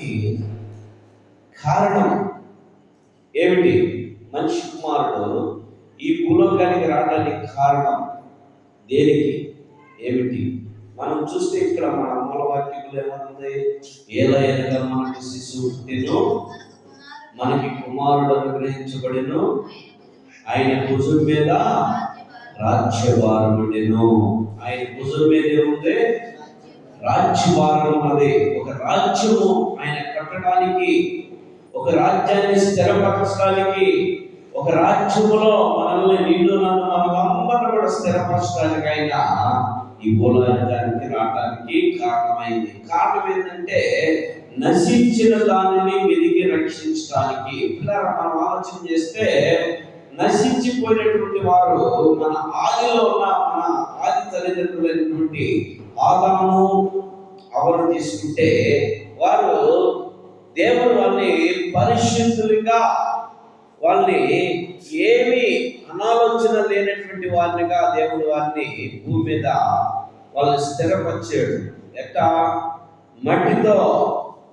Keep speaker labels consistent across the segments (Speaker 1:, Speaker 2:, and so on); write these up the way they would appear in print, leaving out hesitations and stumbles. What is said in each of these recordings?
Speaker 1: రావడానికి కారణం ఏమిటి? మనిషి కుమారుడు ఈ భూలోకానికి రావడానికి కారణం దేనికి, ఏమిటి? మనం చూస్తే ఇక్కడ మన మూలవాక్యంలో ఏమనుంది? ఏలయనగా మనకు శిశువు పుట్టెను, మనకి కుమారుడు అనుగ్రహించబడెను, ఆయన భుజం మీద రాజ్యభారం ఉండెను. ఆయన భుజం మీద ఏముంది? రాజ్యభారం ఉన్నది. ఒక రాజ్యము ఆయన కట్టడానికి, ఒక రాజ్యాన్ని స్థిరపరచడానికి, ఒక రాజ్యములో మనల్ని నిన్ను నన్ను మనమందరూ కూడా స్థిరపరచడానికి ఆయన ఈ భూలోకానికి రావడానికి కారణమైంది. కారణం ఏంటంటే నశించిన దానిని వెతికి రక్షించడానికి. పిల్లలు మనం ఆలోచన చేస్తే నశించిపోయినటువంటి వారు మన ఆదిలో ఉన్న మన ఆది తల్లిదండ్రులైనటువంటి ఆదాము అవరు తీసుకుంటే వారు దేవుడు వాళ్ళని పరిశుద్ధులుగా, వాళ్ళని ఏమి అనాలోచన లేనటువంటి వారినిగా దేవుడు వారిని భూమి మీద వాళ్ళని స్థిరపరిచాడు. ఎట్టా? మట్టితో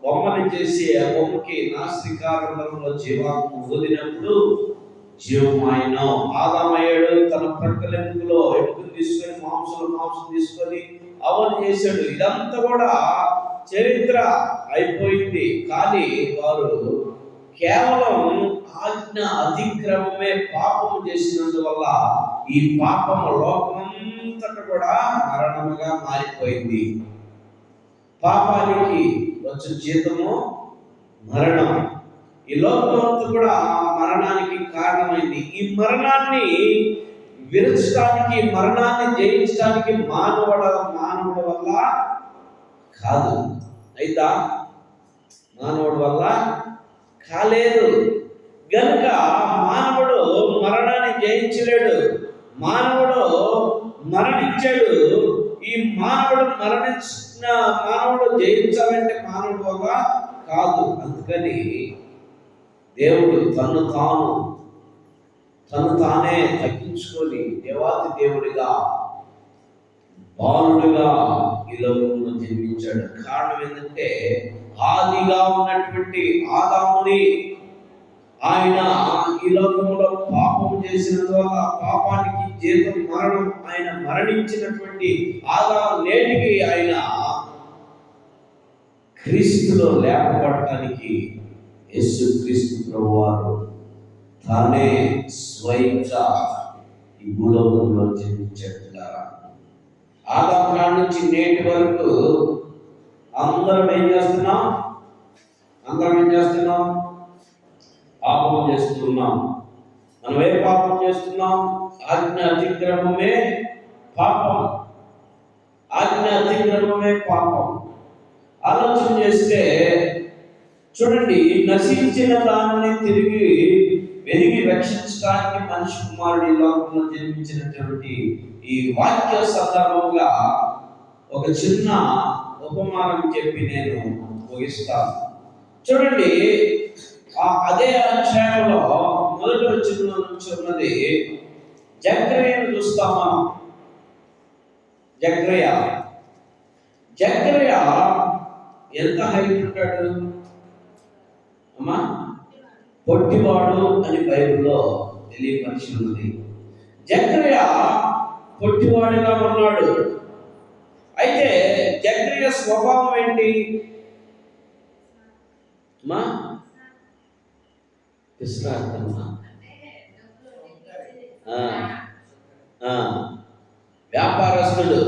Speaker 1: బొమ్మని చేసి ఆ బొమ్మకి నాసికారంలో జీవాత్మ ఊదినప్పుడు జీవమాయన ఆదామయ్యాడు. తన ప్రక్కల ఎముకలు తీసుకొని మాంసం తీసుకొని అవన్నీ చేశాడు. ఇదంతా కూడా చరిత్ర అయిపోయింది. కానీ వారు కేవలం ఆజ్ఞ అతిక్రమమే పాపము చేసినందువల్ల ఈ పాపము లోకమంతటా కూడా మరణముగా మారిపోయింది. పాపానికి వచ్చే జీతము మరణం. ఈ లోకమంతా కూడా మరణానికి కారణమైంది. ఈ మరణాన్ని విరచడానికి, మరణాన్ని జయించడానికి మానవుడు వల్ల కాదు. అయితే మానవుడి వల్ల కాలేదు గనుక మానవుడు మరణాన్ని జయించలేడు. మానవుడు మరణించాడు. ఈ మానవుడు జయించాలంటే మానవుడు వల్ల కాదు. అందుకని దేవుడు తను తానే తగ్గించుకొని దేవాతి దేవుడిగా, బాలుడిగా ఈ లోకంలో జన్మించాడు. కారణం ఏంటంటే ఆదిగా ఉన్నటువంటి ఆదాముని ఆయన ఈ లోకంలో పాపం చేసినందువల్ల పాపానికి జీతం మరణం. ఆయన మరణించినటువంటి ఆదాము నేటికి ఆయన క్రీస్తులో లేపబడటానికి యేసు క్రీస్తు ప్రభువారు తానే స్వయంగా ఈ భూలోకంలో జన్మించాడు. ఆదాము కాడి నుంచి నేటి వరకు అందరం ఏం చేస్తున్నాం? పాపం చేస్తున్నాం. మనం ఏ పాపం చేస్తున్నాం? ఆజ్ఞ అతిక్రమమే పాపం. ఆలోచన చేస్తే చూడండి, నశించిన దానిని తిరిగి వెలిగి రక్షించడానికి మనిషి కుమారుడు ఈ లోకంలో జన్మించినటువంటి ఈ వాక్య సందర్భంగా ఒక చిన్న ఉపమానం చెప్పి నేను ముగిస్తాను. చూడండి, అదే అధ్యాయంలో మొదటి వచనంలో నుంచి ఉన్నది జకర్యాను చూస్తాం మనం. జకర్యా ఎంత హైట్ ఉంటాడు అమ్మా? పొట్టివాడు అని బైబిల్లో తెలియపరిచి ఉన్నది. జకర్యా పొట్టివాడుగా ఉన్నాడు. అయితే జకర్యా స్వభావం ఏంటి అమ్మా? వ్యాపారస్తుడు,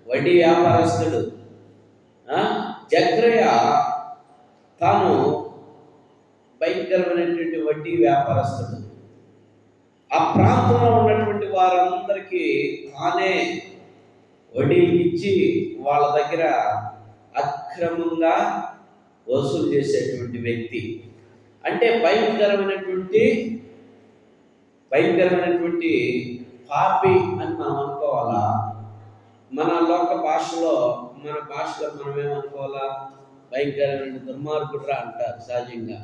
Speaker 1: వడ్డీ వ్యాపారస్తుడు. జకర్యా తాను భయంకరమైనటువంటి వడ్డీ వ్యాపారస్తుడు. ఆ ప్రాంతంలో ఉన్నటువంటి వారందరికీ తానే వడ్డీకి ఇచ్చి వాళ్ళ దగ్గర అక్రమంగా వసూలు చేసేటువంటి వ్యక్తి. అంటే భయంకరమైనటువంటి పాపి అని మనం అనుకోవాలా? మన భాషలో మనం ఏమనుకోవాలా? భయంకరమైన దుర్మార్గుడురా అంటారు సహజంగా.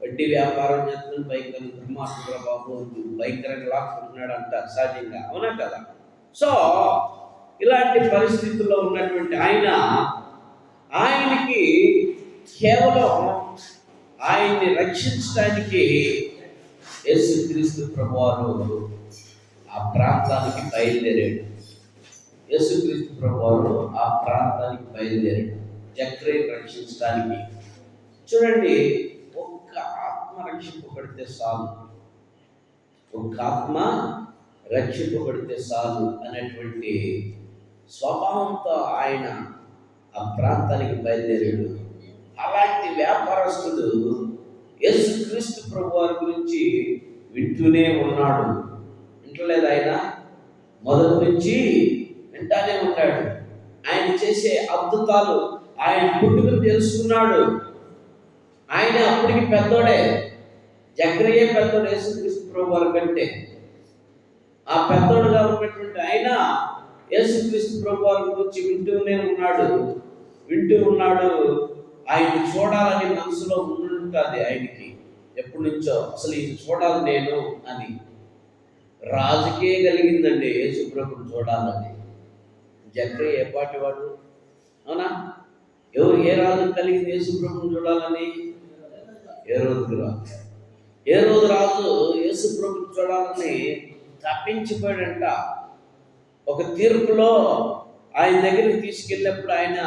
Speaker 1: వడ్డీ వ్యాపారం చేస్తున్న భయంకర దుర్మార్గుడురా బాబు, భయంకరంగా లాక్కుంటున్నాడు అంటారు సహజంగా, అవునా కదా? సో ఇలాంటి పరిస్థితుల్లో ఉన్నటువంటి ఆయనకి కేవలం ఆయన్ని రక్షించడానికి యేసుక్రీస్తు ప్రభువారు ఆ ప్రాంతానికి బయలుదేరాడు. యేసుక్రీస్తు ప్రభువారు ఆ ప్రాంతానికి బయలుదేరాడు జక్కయ్యను రక్షించడానికి. చూడండి, ఒక్క ఆత్మ రక్షింపబడితే చాలు, ఒక్క ఆత్మ రక్షింపబడితే చాలు అనేటువంటి స్వభావంతో ఆయన ఆ ప్రాంతానికి బయలుదేరాడు. అలాంటి వ్యాపారస్తుడు యేసుక్రీస్తు ప్రభువారి గురించి వింటూనే ఉన్నాడు. వింటలేదు, ఆయన మొదటి నుంచి వింటానే ఉన్నాడు. ఆయన చేసే అద్భుతాలు, ఆయన పుట్టుకను తెలుసుకున్నాడు. ఆయన అప్పటికి పెద్దోడే, జక్కయ్యే పెద్దోడు యేసుక్రీస్తు ప్రభువారి కంటే. ఆ పెద్దోడుగా ఉన్నటువంటి ఆయన యేసుక్రీస్తు ప్రభువారి గురించి వింటూ ఉన్నాడు. ఆయన చూడాలని మనసులో ఉంటుంది ఆయనకి ఎప్పటి నుంచో. అసలు ఇది చూడాలి నేను అని రాజుకే కలిగిందండి యేసు ప్రభుని చూడాలని. జక్కయ్య ఎప్పటి వాడు, అవునా? ఏ రాజు కలిగింది యేసు ప్రభుని చూడాలని? ఏ రోజు రాజు యేసు ప్రభుని చూడాలని తప్పించిపోయాడంట. ఒక తీర్పులో ఆయన దగ్గరికి తీసుకెళ్ళినప్పుడు ఆయన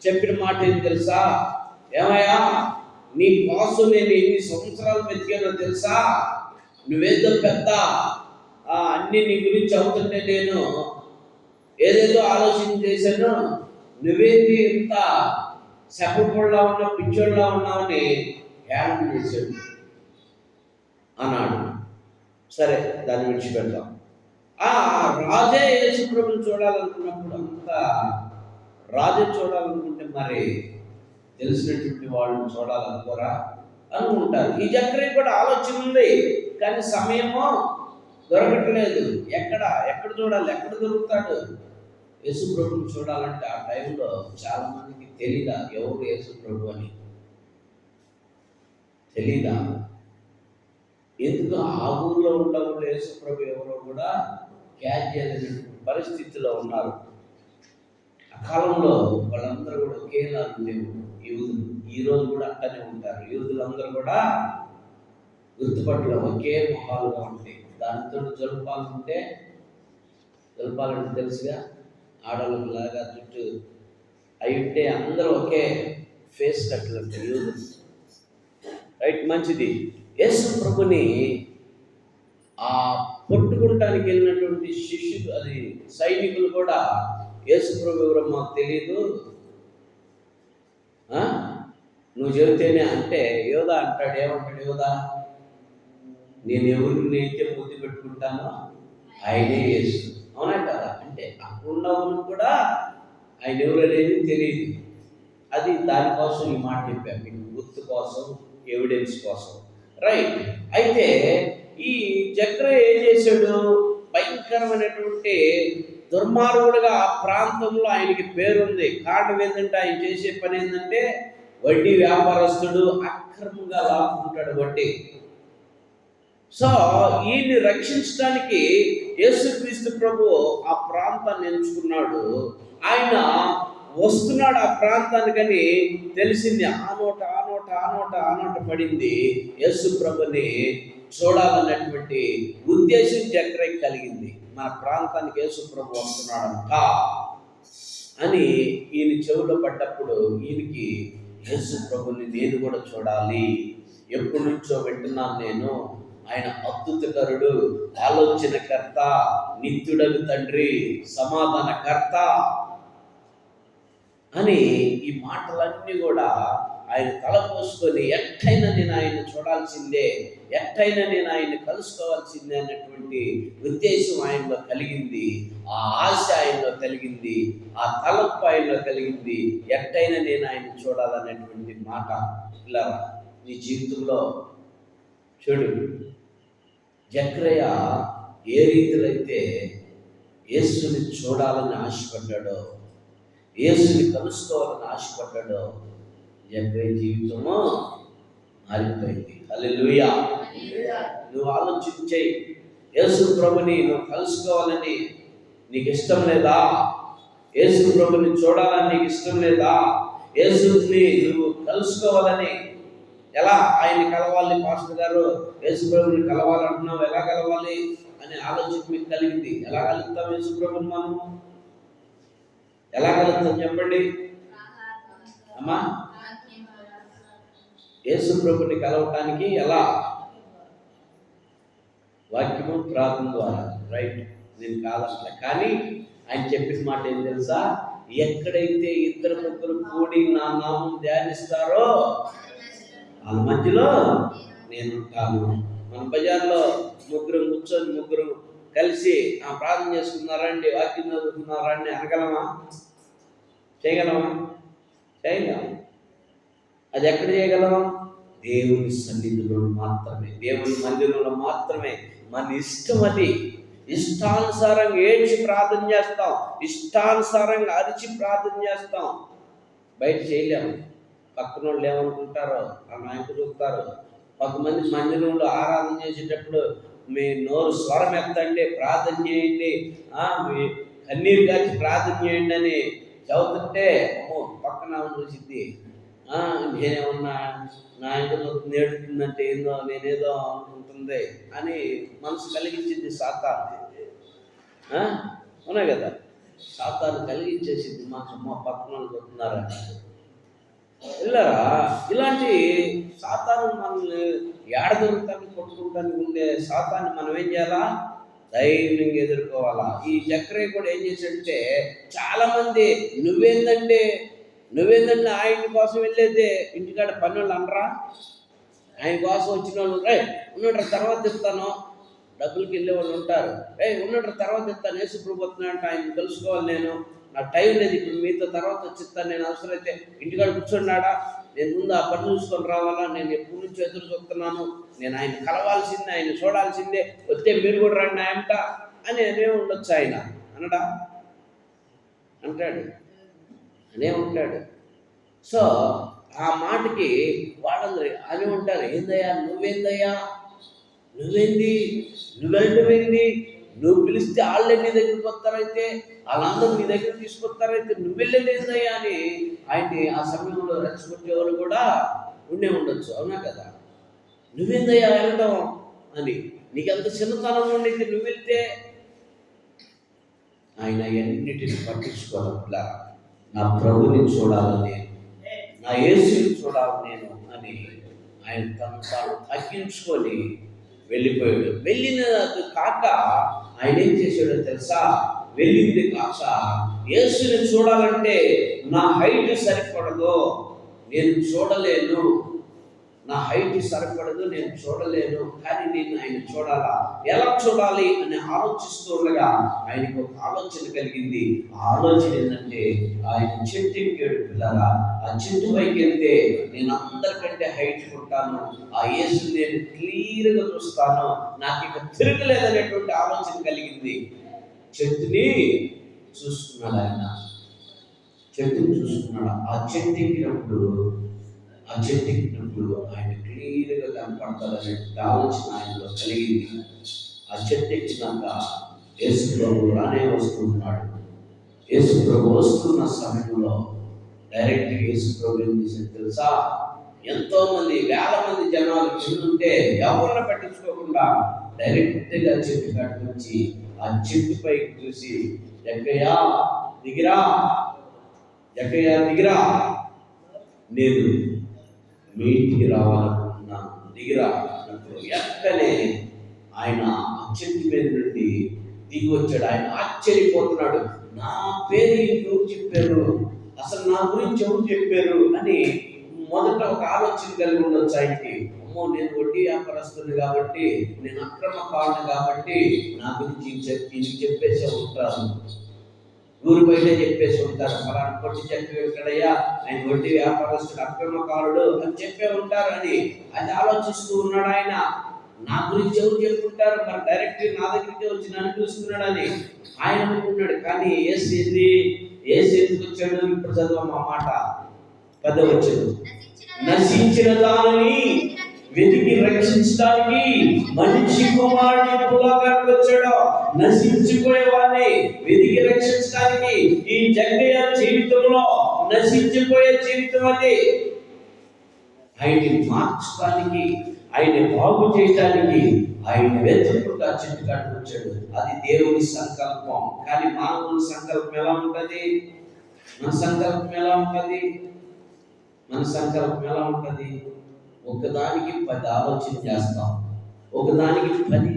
Speaker 1: చెప్పిన మాట ఏం తెలుసా? ఏమయ్యా, నీ కోసం నేను ఎన్ని సంవత్సరాలు వెతికానో తెలుసా? నువ్వేదో పెద్ద అన్ని నీ గురించి అవుతుంటే నేను ఏదేదో ఆలోచన చేశాను, నువ్వేంటి ఇంత శపథుల్లా ఉన్నా, పిచ్చోళ్ళలా ఉన్నావని హేళన చేశాడు అన్నాడు. సరే, దాన్ని విడిచిపెడతాం. ఆ రాజే యేసు ప్రభుని చూడాలనుకున్నప్పుడు, అంతా రాజే చూడాలనుకుంటే మరి తెలిసినటువంటి వాళ్ళని చూడాలనుకోరా అనుకుంటారు. ఈ జక్కయ్య కూడా ఆలోచన ఉంది, కానీ సమయమో దొరకట్లేదు. ఎక్కడ చూడాలి, ఎక్కడ దొరుకుతాడు? యేసు ప్రభుని చూడాలంటే ఆ టైంలో చాలా మందికి తెలీదా ఎవరు యేసు ప్రభు అని? తెలీదా? ఎందుకు ఆ ఊళ్ళో ఉండకుండా యేసు ప్రభు ఎవరో కూడా క్యాచ్ చేయలేనటువంటి పరిస్థితిలో ఉన్నారు. ఆ కాలంలో వాళ్ళందరూ కూడా ఒకేలా ఉండేవి యూదులు. ఈరోజు కూడా అట్టనే ఉంటారు. యూదులందరూ కూడా గుర్తుపట్టడం ఒకే మొహాలుగా ఉంటాయి. దానితో జలుపాలంటే తెలుసుగా, ఆడవాళ్ళకి లాగా జుట్టు అవి ఉంటే అందరూ ఒకే ఫేస్ కట్లు ఉంటాయి యూదులు. రైట్, మంచిది. యేసు ప్రభుని ఆ పట్టుకుంటానికి వెళ్ళినటువంటి శిష్యులు, అది సైనికులు కూడా యేసు ప్రభు ఎవరో మాకు తెలియదు, నువ్వు చెబితేనే అంటే యోధా అంటాడు. ఏమంటాడు యోధా? నేను ఎవరిని అయితే ముద్దు పెట్టుకుంటానో ఆయనే యేసు. అవునా కదా? అంటే అక్కడున్నవాళ్ళు కూడా ఆయన ఎవరు అనేది తెలియదు. అది దానికోసం ఈ మాట చెప్పాను మీకు, గుర్తు కోసం, ఎవిడెన్స్ కోసం. రైట్. అయితే ఈ జక్కయ్య ఏం చేశాడు? భయంకరమైనటువంటి దుర్మార్గుడుగా ఆ ప్రాంతంలో ఆయనకి పేరుంది. కారణం ఏంటంటే ఆయన చేసే పని ఏంటంటే వడ్డీ వ్యాపారస్తుడు, అక్రమంగా లాక్కుంటాడు వడ్డీ. సో ఈయన్ని రక్షించడానికి యేసుక్రీస్తు ప్రభు ఆ ప్రాంతాన్ని ఎంచుకున్నాడు. ఆయన వస్తున్నాడు ఆ ప్రాంతానికని తెలిసింది. ఆ నోట పడింది. యేసు ప్రభుని చూడాలన్నటువంటి ఉద్దేశం జక్కయ్యకి కలిగింది. మన ప్రాంతానికి యేసు ప్రభు వస్తున్నాడంట అని ఈయన చెవులో పడ్డప్పుడు ఈయనకి యేసు ప్రభుని నేను కూడా చూడాలి, ఎప్పటి నుంచో వింటున్నాను నేను, ఆయన అద్భుతకరుడు, ఆలోచనకర్త, నిత్యుడగు తండ్రి, సమాధానకర్త అని ఈ మాటలన్నీ కూడా ఆయన తలపోసుకొని ఎట్టయినా నేను ఆయన చూడాల్సిందే, ఎట్టయినా నేను ఆయన కలుసుకోవాల్సిందే అన్నటువంటి ఉద్దేశం ఆయనలో కలిగింది. ఆ ఆశ ఆయనలో కలిగింది, ఆ తలపు ఆయనలో కలిగింది. ఎట్టయినా నేను ఆయన చూడాలనేటువంటి మాట. ఇలా నీ జీవితంలో చూడు, జక్కయ్య ఏ రీతిలో అయితే యేసుని చూడాలని ఆశపడ్డాడో, యేసుని కలుసుకోవాలని ఆశపడ్డాడో, జక్కయ్య జీవితము మారిపోయింది. హల్లెలూయా. నువ్వు ఆలోచించే, యేసు ప్రభుని నువ్వు కలుసుకోవాలని నీకు ఇష్టం లేదా? యేసు ప్రభుని చూడాలని నీకు ఇష్టం లేదా? యేసుని నువ్వు కలుసుకోవాలని. ఎలా ఆయన్ని కలవాలి పాస్టర్ గారు, యేసు ప్రభుని కలవాలంటున్నావు, ఎలా కలవాలి అనే ఆలోచన మీకు కలిగింది. ఎలా కలుగుతాం యేసు ప్రభుని మనం? ఎలా కలుగుతాం చెప్పండి అమ్మా? యేసు ప్రభుని కలవటానికి ఎలా? వాక్యము, ప్రార్థన ద్వారా. రైట్, నేను కాదట్లే. కానీ ఆయన చెప్పిన మాట ఏం తెలుసా? ఎక్కడైతే ఇద్దరు ముగ్గురు కూడి నా నామం ధ్యానిస్తారో ఆ మధ్యలో నేను ఉంటాను. మన బజార్లో ముగ్గురు కూర్చొని ముగ్గురు కలిసి ప్రార్థన చేసుకున్నారండి, వాక్యం చదువుతున్నారండి అనగలమా? చేయగలమా? చేయగలం. అది ఎక్కడ చేయగలం? దేవుని సన్నిధిలో మాత్రమే, దేవుని మందిరంలో మాత్రమే. మన ఇష్టం అది. ఇష్టానుసారంగా ఏడ్చి ప్రార్థన చేస్తాం, ఇష్టానుసారంగా అరిచి ప్రార్థన చేస్తాం. బయట చేయలేము. పక్కన వాళ్ళు ఏమనుకుంటారో ఆ నాయకులు చూస్తారు. కొంతమంది మందిరంలో ఆరాధన చేసేటప్పుడు మీ నోరు స్వరం ఎత్తండి, ప్రార్థన చేయండి, మీ కన్నీరు కాచి ప్రార్థన చేయండి అని చదువుతుంటే పక్కన చూసిద్ది. నేనేమన్నా నాయకులు నేడుతుందంటే ఏందో నేనేదో అనుకుంటుంది అని మనసు కలిగించింది సాతాను. అవునా కదా? సాతాను కలిగించేసింది. మా పక్కన వాళ్ళు చెప్తున్నారా వెళ్ళారా? ఇలాంటి సాతాను మనల్ని ఏడదొరుకుతానికి కొట్టుకుంటానికి ఉండే సాతాన్ని మనం ఏం చేయాలా? ధైర్యంగా ఎదుర్కోవాలా. ఈ జక్కరయ్య కూడా ఏం చేశాడంటే, చాలా మంది నువ్వేందంటే ఆయన కోసం వెళ్ళేదే ఇంటికాడ పని వాళ్ళు అనరా? ఆయన కోసం వచ్చిన వాళ్ళు ఉన్నట్టు తర్వాత ఇస్తాను, డబ్బులకి వెళ్ళే వాళ్ళు ఉంటారు. ఉన్నట్టు తర్వాత ఇస్తాను, యేసు ప్రభు వస్తున్నాడంటే ఆయన తెలుసుకోవాలి, నేను నాకు టైం లేదు, ఇప్పుడు మీతో తర్వాత వచ్చిస్తాను, నేను అవసరమైతే ఇంటికాడ కూర్చున్నాడా, నేను ముందు ఆ పని చూసుకొని రావాలా, నేను ఎప్పటి నుంచి ఎదురు చూస్తున్నాను, నేను ఆయన కలవాల్సిందే, ఆయన చూడాల్సిందే, వస్తే మీరు కూడా రండి ఆయనట అని అనే ఉండొచ్చు. ఆయన అనడా? అంటాడు, అనే ఉంటాడు. సో ఆ మాటకి వాళ్ళందరూ అని ఉంటారు, ఏందయ్యా నువ్వేందయ్యా, నువ్వేంది, నువ్వెళ్ళటమేంది, నువ్వు పిలిస్తే వాళ్ళు నీ దగ్గరికి వస్తారైతే, వాళ్ళందరూ నీ దగ్గర తీసుకొస్తారైతే నువ్వు వెళ్ళలేదయ్యా అని ఆయన్ని ఆ సమయంలో రెచ్చగొట్టేవాళ్ళు కూడా ఉండే ఉండొచ్చు. అవునా కదా? నువ్వేందయ్యా వెళ్ళటం అని, నీకెంత చిన్నతనం ఉండేది, నువ్వు వెళ్తే. ఆయన ఎన్నిటిని పట్టించుకోవాలా, నా ప్రభుని చూడాలని, నా యేసుని చూడాలి నేను అని ఆయన తను తాను తగ్గించుకొని వెళ్ళిపోయాడు. వెళ్ళినది కాక ఆయన ఏం చేశాడో తెలుసా? వెళ్ళింది కాక యేసుని చూడాలంటే నా హైట్ సరిపడదు, నేను చూడలేను, నా హైట్ సరిపడదు, నేను చూడలేను, కానీ నేను ఆయన చూడాలా, ఎలా చూడాలి అని ఆలోచిస్తూ ఉండగా ఆయనకు ఒక ఆలోచన కలిగింది. ఆ ఆలోచన ఏంటంటే, ఆయన చెట్టు ఎక్కాడు పిల్లరా, ఆ చెట్టు పైకి వెళ్తే నేను అందరికంటే హైట్ ఉంటాను, ఆ యేసు నేను క్లియర్గా చూస్తాను, నాకు ఇక తిరగలేదనేటువంటి ఆలోచన కలిగింది. చెట్టుని చూసుకున్నాడు ఆయన, చెట్టుని చూసుకున్నాడు. ఆ చెట్టు ఎక్కినప్పుడు ఆయన క్లియర్గా కనపడతాడనే ఆలోచన ఆయనలో కలిగింది. ఆ చెట్టు ఎక్కినాక యేసు ప్రభు రానే వస్తున్నాడు. యేసు ప్రభు వస్తున్న సమయంలో డైరెక్ట్గా యేసు ప్రభు ఏం చేశాడు తెలుసా? ఎంతో మంది, వేల మంది జనాలు కిందుంటే ఎవరిని పట్టించుకోకుండా డైరెక్ట్గా చెట్టు కాడికి వచ్చి ఆ చెట్టు పైకి చూసి, జక్కయ్యా దిగిరా, జక్కయ్యా దిగిరా, నేను మీ ఇంటికి రావాలనుకుంటున్నాను, దిగిరా అన్నప్పుడు ఎక్కనే ఆయన ఆ చెట్టు మీద నుండి దిగి వచ్చాడు. ఆయన ఆశ్చర్యపోతున్నాడు, నా పేరు ఎవరు చెప్పారు, అసలు నా గురించి ఎవరు చెప్పారు అని మొదట ఒక ఆలోచన కలిగి ఉండొచ్చు ఆయనకి. అమ్మో, నేను వడ్డీ వ్యాపారస్తుని కాబట్టి, నేను అక్రమకారుని కాబట్టి నా గురించి ఇది చెప్పేసి ఉంటారు, ఊరు బయట చెప్పేసి ఉంటారు, ఫలానా కొట్టి చెప్పి ఎక్కడయ్యా ఆయన వడ్డీ వ్యాపారస్తుడు, అక్రమకారుడు అని చెప్పే ఉంటారు అని అది ఆలోచిస్తూ ఉన్నాడు ఆయన. నా గురించి ఎవరు చెప్పుకుంటారు, మరి డైరెక్ట్ నా దగ్గరికి వచ్చి నన్ను చూసుకున్నాడు అని ఆయన అనుకున్నాడు. కానీ యేసు ఎందుకు వచ్చాడు? ఇప్పుడు చదువు ఆ మాట, 10వ వచనం, నశించిన దానిని వెతికి రక్షించడానికి మనిషి కుమారుని భూలోకానికి వచ్చాడు. నశించిపోయే వాడిని వెతికి రక్షించడానికి ఈ జగ్గయ్య జీవితంలో నశించిపోయే జీవితం అది. ఆయన్ని మార్చడానికి, ఆయన బాగు చేయడానికి ఆయన వెతుకుగా చెట్టు కాడికి వచ్చాడు. అది దేవుని సంకల్పం. కానీ మానవుని సంకల్పం ఎలా ఉంటుంది? మన సంకల్పం ఎలా ఉంటుంది? ఒకదానికి 10 ఆలోచన చేస్తాం, ఒకదానికి 10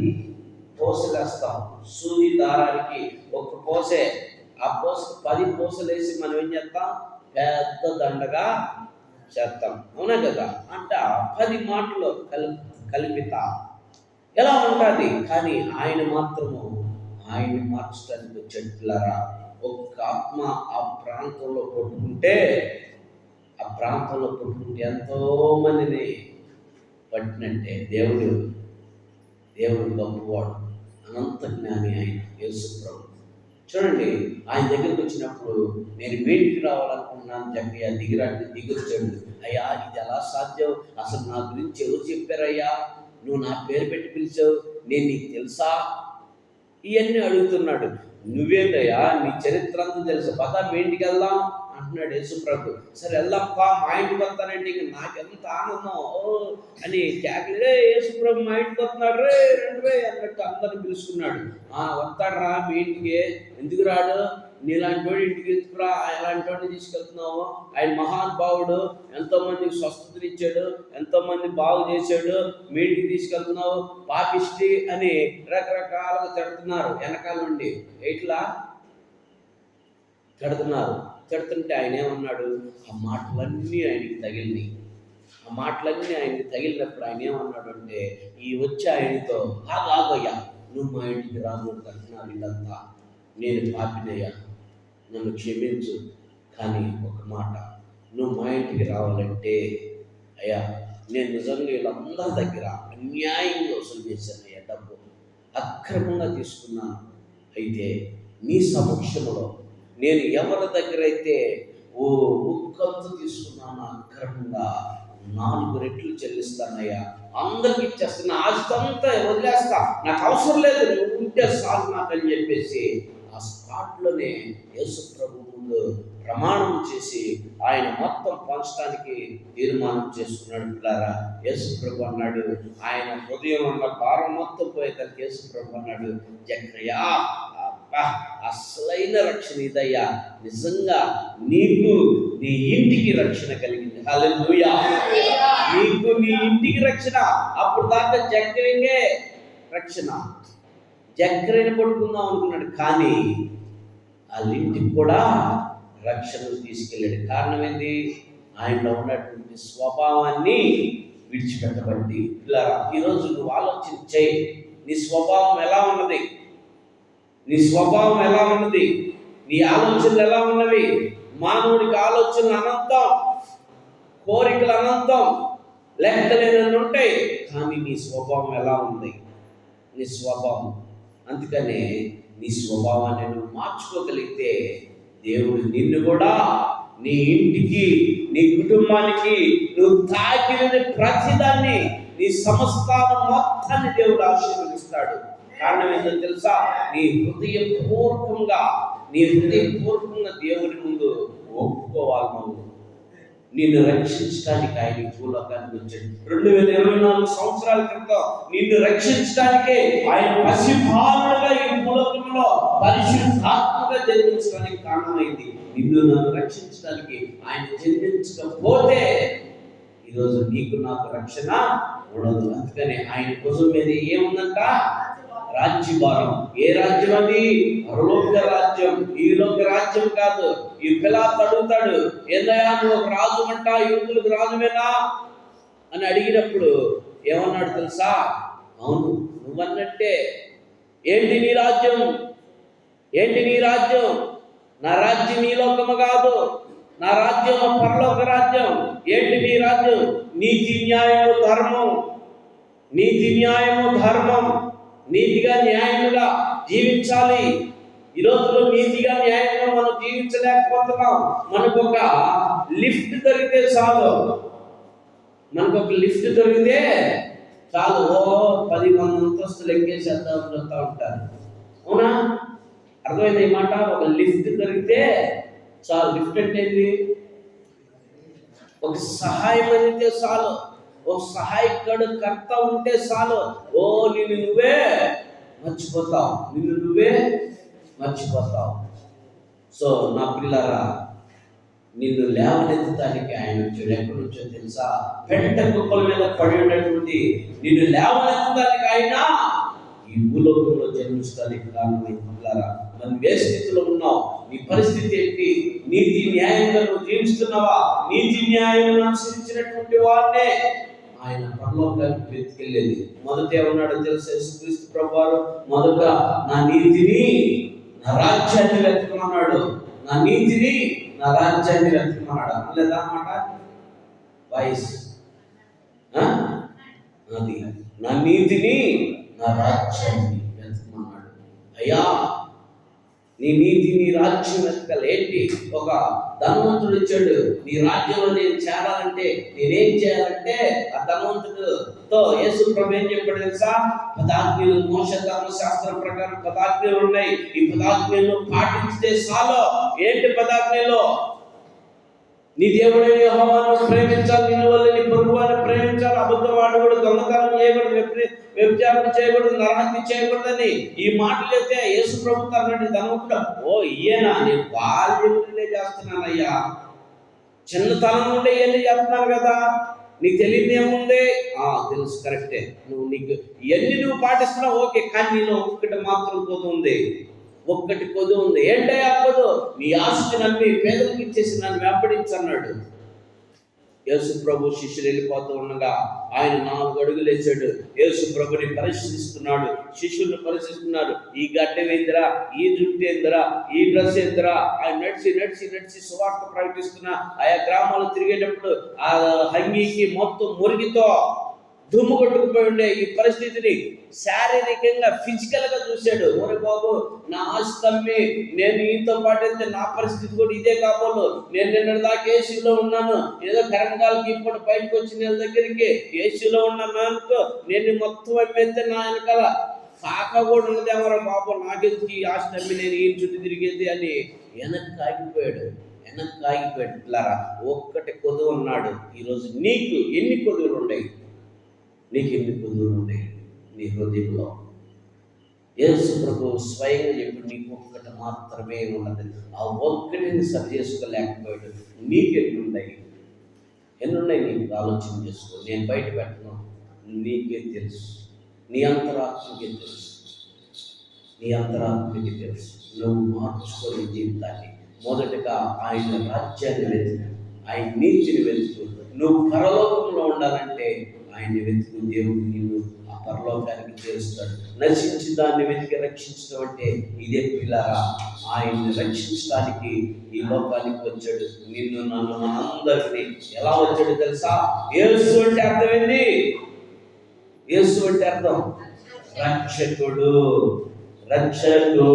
Speaker 1: పూసలేస్తాం. సూది దారానికి ఒక పూసే, ఆ పూసకు 10 పూసలు వేసి మనం ఏం చేస్తాం? పెద్ద దండగా చేస్తాం. అవునా కదా? అంటే 10 మాటలు కల్పిత ఎలా ఉంటుంది. కానీ ఆయన మాత్రము ఆయన మార్చడానికి వచ్చేట్లారా. ఒక్క ఆత్మ ఆ ప్రాంతంలో కొట్టుకుంటే ఎంతో మందిని పట్టినట్టే. దేవుడు గొప్పవాడు, అనంత జ్ఞాని ఆయన యేసు ప్రభు. చూడండి, ఆయన దగ్గరికి వచ్చినప్పుడు నేను వీటికి రావాలనుకున్నాను జక్కయ్య దిగొచ్చాడు. అయ్యా, ఇది ఎలా సాధ్యం? అసలు నా గురించి ఎవరు చెప్పారయ్యా? నువ్వు నా పేరు పెట్టి పిలిచావు, నేను నీకు తెలుసా? ఇవన్నీ అడుగుతున్నాడు. నువ్వేందయ్యా, నీ చరిత్ర అంతా తెలుసు, పదా మీ ఇంటికి వెళ్దాం అంటున్నాడు యేసు ప్రభు. సరే వెళ్దాంపా, మా ఇంటికి వస్తానంటే ఇంక నాకెంత ఆనందం అని క్యాకులే. యేసు ప్రభు మా ఇంటికి వస్తున్నాడు, రే అన్నట్టు అందరిని పిలుచుకున్నాడు. వస్తాడు రా మీ ఇంటికి. ఎందుకు రాడు? నీలాంటి వాడు ఇంటికి ఎత్తుకురా, ఎలాంటి వాడిని తీసుకెళ్తున్నావు? ఆయన మహానుభావుడు, ఎంతోమందికి స్వస్థతలు ఇచ్చాడు, ఎంతోమంది బాగు చేశాడు, మీ ఇంటికి తీసుకెళ్తున్నావు, పాపిష్టి అని రకరకాలుగా తిడుతున్నారు. వెనకాల నుండి ఎట్లా తిడుతుంటే ఆయన ఏమన్నాడు? ఆ మాటలన్నీ ఆయనకి తగిలినప్పుడు ఆయన ఏమన్నాడు అంటే, ఈ వచ్చి ఆయనతో, ఆగయ్యా, నువ్వు మా ఇంటికి రాకూడదు అంటున్నారు వీళ్ళంతా, నేను పాపినయ్యా, నన్ను క్షమించు. కానీ ఒక మాట, నువ్వు మా ఇంటికి రావాలంటే అయ్యా, నేను నిజంగా వీళ్ళందరి దగ్గర అన్యాయంగా వసూలు చేశానయ్యా, డబ్బు అక్రమంగా తీసుకున్నాను. అయితే నీ సమక్షంలో నేను ఎవరి దగ్గర అయితే ఒక్కంతు తీసుకున్నాను అక్రమంగా 4 రెట్లు చెల్లిస్తానయ్యా, అందరికి ఇచ్చేస్తున్నా, ఆస్తంతా వదిలేస్తా, నాకు అవసరం లేదు, నువ్వు ఉంటే చాలు నాకు అని చెప్పేసి ఆ స్పాట్లోనే యేసు ప్రభు ముందు ప్రమాణం చేసి ఆయన మొత్తం పంచడానికి తీర్మానం చేసుకున్నాడు. పిల్లారా, యేసు ప్రభు అన్నాడు, ఆయన హృదయం ఉన్న భారం మొత్తం పోయేదానికి యేసు ప్రభు అన్నాడు, జక్కయ్యా, అసలైన రక్షణ ఇదయ్యా, నిజంగా నీకు నీ ఇంటికి రక్షణ కలిగింది. హల్లెలూయా! నీకు నీ ఇంటికి రక్షణ. అప్పుడు దాకా జక్కయ్యకే రక్షణ, జక్కయ్యని పట్టుకుందాం అనుకున్నాడు, కానీ వాళ్ళ ఇంటికి కూడా రక్షణను తీసుకెళ్ళాడు. కారణం ఏంటి? ఆయనలో ఉన్నటువంటి స్వభావాన్ని విడిచిపెట్టబట్టి. పిల్లరా, ఈరోజు నువ్వు ఆలోచన చేయి, నీ స్వభావం ఎలా ఉన్నది? నీ ఆలోచనలు ఎలా ఉన్నవి? మానవుడికి ఆలోచనలు అనంతం, కోరికలు అనంతం, లెక్కలేనన్ని ఉంటాయి. కానీ నీ స్వభావం ఎలా ఉంది? నీ స్వభావం. అందుకనే నీ స్వభావాన్ని నువ్వు మార్చుకోగలిగితే దేవుడు నిన్ను కూడా నీ ఇంటికి, నీ కుటుంబానికి, నువ్వు తాకిన ప్రతిదాన్ని, నీ సంస్థానం మొత్తాన్ని దేవుడు ఆశీర్వదిస్తాడు. కారణం ఏంటో తెలుసా? నీ హృదయపూర్వకంగా దేవుని ముందు ఒప్పుకోవాలి. నువ్వు నిన్ను రక్షించడానికి ఆయన భూలోకానికి వచ్చాడు. 2024 సంవత్సరాల క్రితం నిన్ను రక్షించడానికే ఆయన పసిబాలుడుగా ఈ భూలోకంలో పరిశుద్ధాత్మగా జన్మించడానికి కారణమైంది. నిన్ను నన్ను రక్షించడానికి ఆయన జన్మించకపోతే ఈరోజు నీకు నాకు రక్షణ ఉండదు. అందుకని ఆయన భుజం మీద ఏముందంట? రాజ్యభారం. ఏ రాజ్యం అది? పరలోక రాజ్యం, ఈ లోక రాజ్యం కాదు. ఈ పిలాతు అడుగుతాడు, ఏందయ్యా నువ్వు ఒక రాజు అంట, యూదులకు రాజువేనా అని అడిగినప్పుడు ఏమన్నాడు తెలుసా? అవును, నువ్వన్నట్టే. ఏంటి నీ రాజ్యం? నా రాజ్యం ఈ లోకము కాదు, నా రాజ్యం పరలోక రాజ్యం. ఏంటి నీ రాజ్యం? నీతి న్యాయము ధర్మం. నీతిగా న్యాయముగా జీవించాలి. ఈ రోజులో నీతిగా న్యాయంగా మనం జీవించలేకపోతున్నాం. మనకు ఒక లిఫ్ట్ దొరికితే చాలు, 10 మంది అంతస్తులు ఎక్కేసేద్దాం చెప్తా ఉంటారు. అవునా? అర్థమైంది ఈ మాట? ఒక లిఫ్ట్ దొరికితే చాలు. లిఫ్ట్ అంటే ఏంటి? ఒక సహాయం అందితే చాలు, ఓ సహాయకుడు కర్త ఉంటే చాలు, ఓ నిన్ను నువ్వే మర్చిపోతావు, నిన్ను నువ్వే మర్చిపోతావు. సో నా పిల్లరా, నిన్ను లేవనెత్తడానికి ఆయన వచ్చాడు. ఎక్కడి నుంచో తెలుసా? పెంట కుప్పల మీద పడి ఉన్నటువంటి నిన్ను లేవనెత్తడానికి ఆయన ఈ భూలోకంలో జన్మించడానికి కారణమైన పిల్లరా, మనం ఏ స్థితిలో ఉన్నావు? నీ పరిస్థితి ఏంటి? నీతి న్యాయంగా నువ్వు జీవిస్తున్నావా? నీతి న్యాయం అనుసరించినటువంటి వారినే ఆయన పరలోకానికి వెతికెళ్ళేది. మొదట ఏమన్నాడో తెలుసా యేసుక్రీస్తు ప్రభువారు? మొదట నా నీతిని, నా రాజ్యాన్ని వెతకమన్నాడు. నా నీతిని, నా రాజ్యాన్ని వెతకమన్నాడు. అనలేదా అన్నమాట? వాయిస్ అది నా నీతిని, నా రాజ్యాన్ని వెతకమన్నాడు. అయ్యా, నీ నీతి, నీ రాజ్యం వెతకాలి. ఏంటి? ఒక ధనవంతుడు ఇచ్చాడు, నీ రాజ్యంలో నేను చేరాలంటే నేనేం చేయాలంటే, ఆ ధనవంతుడితో యేసు ప్రభు ఏం చెప్పాడు తెలుసా? 10 ఆజ్ఞలు, మోషే ధర్మశాస్త్రం ప్రకారం 10 ఆజ్ఞలు ఉన్నాయి. ఈ 10 ఆజ్ఞలు పాటించితే చాలు. ఏంటి 10 ఆజ్ఞలు? నీ దేవుడైన యెహోవాను ప్రేమించాలి, నిన్ను వల్ల నీ పొరుగువారిని ప్రేమించాలి, అబద్ధం ఆడకూడదు, దొంగతనం చేయకూడదు, వ్యభిచారం చేయకూడదు, నరహత్య చేయకూడదని ఈ మాటలు అయితే యేసు ప్రభు అన్నాడు. ధనవంతుడు, ఓ ఈయన నేను బాల్యం నుండే చేస్తున్నానయ్యా, చిన్నతనం నుండే ఇవన్నీ చేస్తున్నాను కదా, నీకు తెలియదు ఏముంది? తెలుసు, కరెక్టే, నీకు ఇవన్నీ నువ్వు పాటిస్తున్నావు, ఓకే, కానీ నీలో ఒక్కటి మాత్రం పోతుంది, ఒక్కటి కొద్దు ఉంది. ఏంటయ్యా కొద్దు? నీ ఆస్తి నమ్మి పేదలకు ఇచ్చేసి నన్ను వెంబడించన్నాడు. యేసు ప్రభు శిష్యులు వెళ్ళిపోతూ ఉండగా ఆయన 4 అడుగులు వేసాడు. యేసు ప్రభుని పరిశీలిస్తున్నాడు, శిష్యులను పరిశీలిస్తున్నాడు. ఈ గడ్డం ఏందిరా, ఈ జుట్టు ఏందిరా, ఈ డ్రెస్ ఏందిరా? ఆయన నడిచి నడిచి నడిచి సువార్త ప్రకటిస్తున్నా ఆయా గ్రామాలు తిరిగేటప్పుడు ఆ హంగీకి మొత్తం మురిగితో దుమ్ము కొట్టుకుపోయి ఉండే ఈ పరిస్థితిని శారీరకంగా, ఫిజికల్ గా చూశాడు. ఓరే బాబు, నా ఆస్తి అమ్మి నేను ఈతో పాటు వెళ్తే నా పరిస్థితి కూడా ఇదే కాబోలు. నేను నిన్న దాకా ఏసీలో ఉన్నాను, ఏదో కరెంటాలకి ఇప్పుడు బయటకు వచ్చి నేను దగ్గరికి ఏసీలో ఉన్నాను అనుకో, నేను మొత్తం అమ్మేస్తే నా వెనకాల కాక కూడా ఉన్నదేమరా బాబు, నాకెందుకు ఈ ఆస్తి అమ్మి నేను ఈ చుట్టూ తిరిగేది అని వెనక్కి ఆగిపోయాడు. పిల్లరా, ఒక్కటి కొదువు ఉన్నాడు. ఈరోజు నీకు ఎన్ని కొదువులు ఉన్నాయి? నీకు ఎన్ని కొదువులు ఉన్నాయి నీ హృదయంలో? యేసు ప్రభు స్వయంగా చెప్పి నీకు ఒక్కటి మాత్రమే ఉన్నది. ఆ ఒక్కటిని సరి చేసుకోలేకపోయాడు. నీకు ఎన్నున్నాయి? నీకు ఆలోచన చేసుకో. నేను బయట పెట్టను, నీకే తెలుసు, నీ అంతరాత్మకే తెలుసు, నువ్వు మార్చుకొని జీవితాన్ని మొదటగా ఆయన రాజ్యాన్ని వెతుకు, ఆయన నీతిని వెతుకు. నువ్వు పరలోకంలో ఉండాలంటే ఆయన్ని వెతుకు. దేవుడు నిన్ను ఆ పరలోకానికి చేస్తాడు. నశించి దాన్ని వెతికి రక్షించడం అంటే ఇదే పిల్లరా. ఆయన్ని రక్షించడానికి ఈ లోకానికి వచ్చాడు. నిన్ను, నన్ను, మనందరినీ ఎలా వచ్చాడు తెలుసా? యేసు అంటే అర్థం ఏంటి? యేసు అంటే అర్థం రక్షకుడు. రక్షకుడు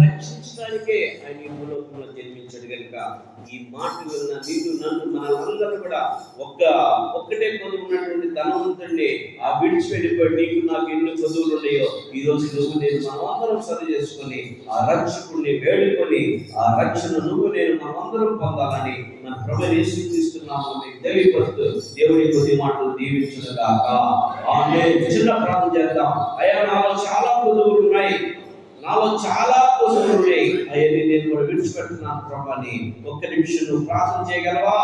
Speaker 1: రక్షించడానికే ఆయన ఈ భూలోకంలో జన్మించాడు కనుక ఈ మాట విన్న నీవు, నన్ను, మనందరూ కూడా ఒక్కటే కొదువు ఉన్నటువంటి ధనవంతుడిని ఆ విడిచి వెళ్ళిపోయి నీకు నాకు ఎన్ని కొదువులు ఉన్నాయో ఈ రోజు నువ్వు నేను మనమందరం సరి చేసుకొని ఆ రక్షకుడిని వేడుకొని ఆ రక్షణ నువ్వు నేను మనమందరం పొందాలని మన ప్రభువు యేసుక్రీస్తున్నాము తెలియపరుస్తూ దేవుని కొద్ది మాటలు దీవించుగాక. ఆమేన్. చిన్న ప్రార్థన చేద్దాం. అయ్యా, నాలో చాలా కొదువులు ఉన్నాయి, నాలో చాలా కోరికలు ఉన్నాయి, అవన్నీ నేను కూడా విడిచిపెడుతున్నాను ప్రభా అని ఒక్క నిమిషం నువ్వు ప్రార్థన చేయగలవా?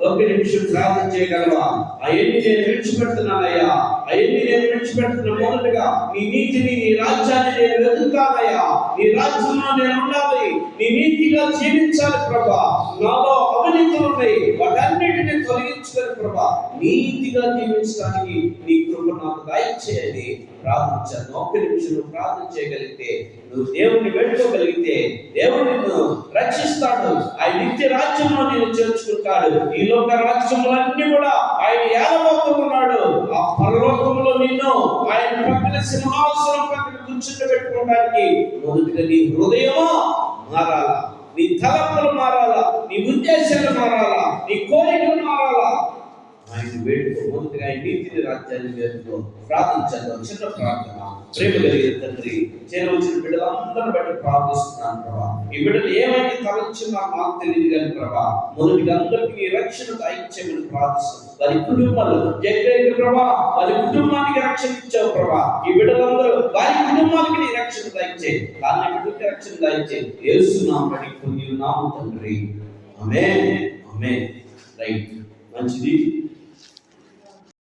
Speaker 1: ఒక్క నిమిషం ప్రార్థన చేయగలవా? అవన్నీ నేను విడిచిపెడుతున్నానయ్యా, అవన్నీ నేను విడిచిపెడుతున్నా. మొదటగా నీ నీతిని, నీ రాజ్యాన్ని నేను వెతుకుతానయ్యా. నీ రాజ్యంలో నేను ఉండాలి, నీ నీతిగా జీవించాలి ప్రభా. నాలో అవినీతులు ఉన్నాయి, వాటన్నిటిని తొలగించుకొని ప్రభా నీతిగా జీవించడానికి నీ కృప నాకు దయచేయని ప్రార్థించాను. ఒక్క నిమిషం నువ్వు ప్రార్థన చేయగలిగితే, నువ్వు దేవుణ్ణి వేడుకోగలిగితే, దేవుడు నిన్ను రక్షిస్తాడు. ఆయన నిత్య రాజ్యంలో నేను చేర్చుకుంటాడు. ఈ లోక రాజ్యములన్నీ కూడా ఆయన ఏలబోతున్నాడు. ఆ పరలోకంలో నిన్ను ఆయన పక్కన సింహాసనం పక్కన కూర్చుని పెట్టుకోవడానికి మొదటిగా నీ హృదయము మారాలా, నీ తలంపులు మారాలా, నీ ఉద్దేశాలు మారాలా, నీ కోరికలు మారాలా. ఆయన వేడుకో, మొదటిగా ఆయన నీతిని రాజ్యాన్ని వేడుకో. ప్రార్థించాను. చిన్న ప్రార్థన. ప్రేమ కలిగిన తండ్రి, చేరవచ్చిన బిడ్డలందరూ బట్టి ప్రార్థిస్తున్నాను ప్రభా. ఈ బిడ్డలు ఏమైతే తలంచినా మాకు తెలియదు కానీ ప్రభా, మొదటిగా అందరికీ నీ రక్షణ దయచేయమని ప్రార్థిస్తున్నాను. వారి కుటుంబాలు జగన్ ప్రభా, వారి కుటుంబానికి రక్షణ ఇచ్చావు ప్రభా. ఈ బిడ్డలందరూ వారి కుటుంబానికి నీ రక్షణ దయచేయి, కానీ బిడ్డకి రక్షణ దయచేయి. యేసునామమున అడిగి నామము తండ్రి, ఆమేన్, ఆమేన్. రైట్, మంచిది.